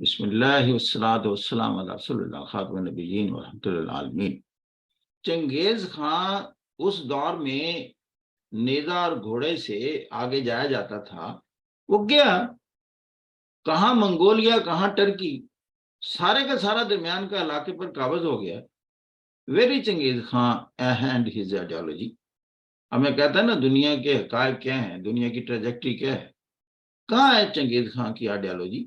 بسم اللہ والصلاۃ والسلام علی رسول اللہ خاتم النبیین ورحمۃ اللہ عالمین۔ چنگیز خان اس دور میں نیزہ اور گھوڑے سے آگے جایا جاتا تھا، وہ گیا کہاں منگولیا کہاں ٹرکی، سارے کا سارا درمیان کا علاقے پر قابض ہو گیا۔ Very Genghis Khan and his ideology. ہمیں کہتا ہے نا دنیا کے حقائق کیا ہیں، دنیا کی ٹریجیکٹری کیا ہے، کہاں ہے چنگیز خان کی آئیڈیالوجی؟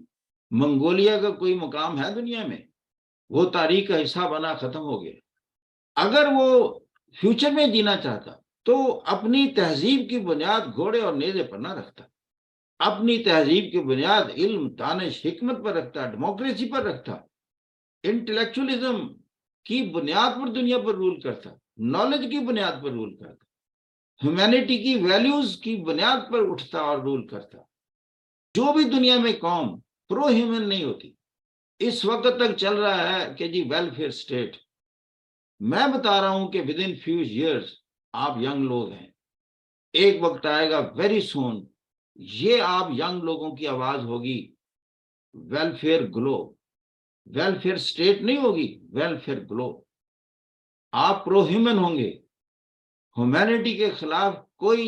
منگولیا کا کوئی مقام ہے دنیا میں؟ وہ تاریخ کا حصہ بنا ختم ہو گیا۔ اگر وہ فیوچر میں جینا چاہتا تو اپنی تہذیب کی بنیاد گھوڑے اور نیزے پر نہ رکھتا، اپنی تہذیب کی بنیاد علم، دانش، حکمت پر رکھتا، ڈیموکریسی پر رکھتا، انٹلیکچولیزم کی بنیاد پر دنیا پر رول کرتا، نالج کی بنیاد پر رول کرتا، ہیومینٹی کی ویلیوز کی بنیاد پر اٹھتا اور رول کرتا۔ جو بھی دنیا میں قوم پرو ہیومن نہیں ہوتی، اس وقت تک چل رہا ہے کہ جی ویلفیئر اسٹیٹ۔ میں بتا رہا ہوں کہ ود ان فیو ایئرس آپ ینگ لوگ ہیں، ایک وقت آئے گا ویری سون، یہ آپ ینگ لوگوں کی آواز ہوگی، ویلفیئر گلو، ویلفیئر اسٹیٹ نہیں ہوگی، ویلفیئر گلو۔ آپ پرو ہیومن ہوں گے، ہیومینٹی کے خلاف کوئی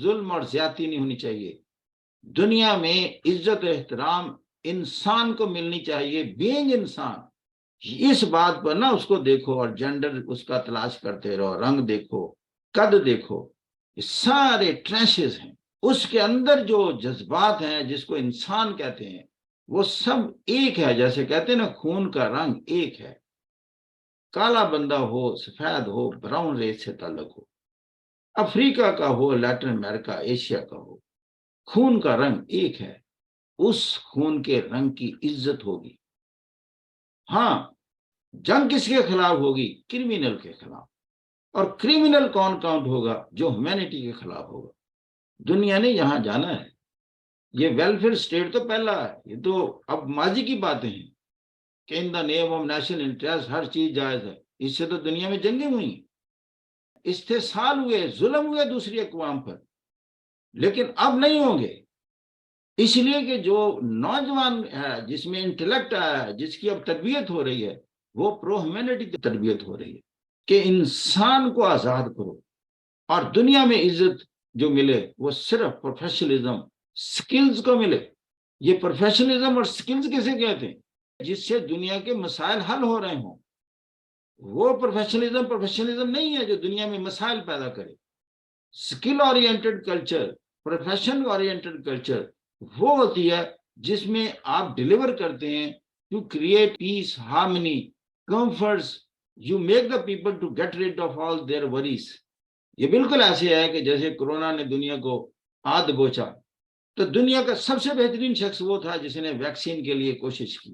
ظلم اور زیادتی نہیں ہونی چاہیے، دنیا میں عزت و احترام انسان کو ملنی چاہیے، بینگ انسان۔ اس بات پر نہ اس کو دیکھو اور جینڈر اس کا تلاش کرتے رہو، رنگ دیکھو، قد دیکھو، یہ سارے ٹریشز ہیں۔ اس کے اندر جو جذبات ہیں جس کو انسان کہتے ہیں وہ سب ایک ہے، جیسے کہتے ہیں نا خون کا رنگ ایک ہے، کالا بندہ ہو، سفید ہو، براؤن ریس سے تعلق ہو، افریقہ کا ہو، لیٹن امریکہ، ایشیا کا ہو، خون کا رنگ ایک ہے، اس خون کے رنگ کی عزت ہوگی۔ ہاں، جنگ کس کے خلاف ہوگی؟ کرمینل کے خلاف۔ اور کرمینل کون کاؤنٹ ہوگا؟ جو ہیومینٹی کے خلاف ہوگا۔ دنیا نے یہاں جانا ہے۔ یہ ویلفیئر اسٹیٹ تو پہلا ہے، یہ تو اب ماضی کی باتیں ہیں کہ ان دا نیم آف نیشنل انٹرسٹ ہر چیز جائز ہے۔ اس سے تو دنیا میں جنگیں ہوئی، استحصال ہوئے، ظلم ہوئے دوسری اقوام پر، لیکن اب نہیں ہوں گے۔ اس لیے کہ جو نوجوان ہے، جس میں انٹلیکٹ آیا ہے، جس کی اب تربیت ہو رہی ہے، وہ پرو ہیومینٹی کی تربیت ہو رہی ہے کہ انسان کو آزاد کرو، اور دنیا میں عزت جو ملے وہ صرف پروفیشنلزم، سکلز کو ملے۔ یہ پروفیشنلزم اور سکلز کسے کہتے ہیں؟ جس سے دنیا کے مسائل حل ہو رہے ہوں۔ وہ پروفیشنلزم نہیں ہے جو دنیا میں مسائل پیدا کرے۔ Skill oriented culture, profession oriented culture وہ ہوتی ہے جس میں آپ ڈیلیور کرتے ہیں to create peace, harmony, comforts, you make the people to get rid of all their worries. یہ بالکل ایسے ہے کہ جیسے کورونا نے دنیا کو آگ دبوچا، تو دنیا کا سب سے بہترین شخص وہ تھا جس نے ویکسین کے لیے کوشش کی۔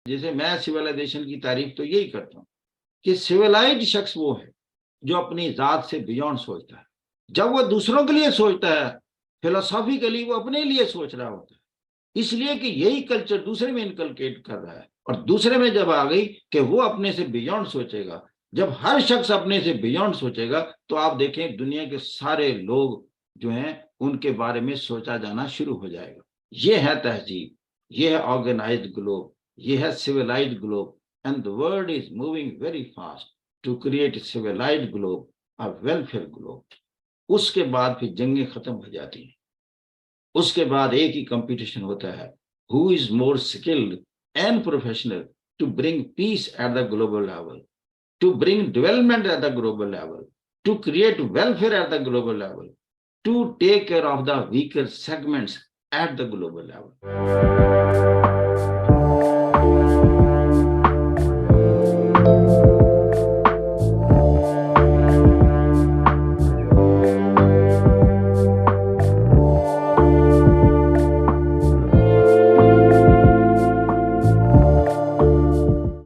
جیسے میں سویلائزیشن کی تعریف تو یہی کرتا ہوں کہ سویلائزڈ شخص وہ ہے جو اپنی ذات سے بیونڈ سوچتا ہے۔ جب وہ دوسروں کے لیے سوچتا ہے، فلسافیکلی وہ اپنے لیے سوچ رہا ہوتا ہے، اس لیے کہ یہی کلچر دوسرے میں انکلکیٹ کر رہا ہے۔ اور دوسرے میں جب آ گئی کہ وہ اپنے سے بیونڈ سوچے گا، جب ہر شخص اپنے سے بیونڈ سوچے گا تو آپ دیکھیں دنیا کے سارے لوگ جو ہیں ان کے بارے میں سوچا جانا شروع ہو جائے گا۔ یہ ہے تہذیب، یہ ہے آرگنائزڈ گلوب، یہ ہے civilized globe, and the world is moving very fast to create a civilized globe, a welfare globe۔ اس کے بعد پھر جنگیں ختم ہو جاتی ہیں، اس کے بعد ایک ہی کمپٹیشن ہوتا ہے، who is more skilled and professional to bring peace at the global level, to bring development at the global level, to create welfare at the global level, to take care of the weaker segments at the global level۔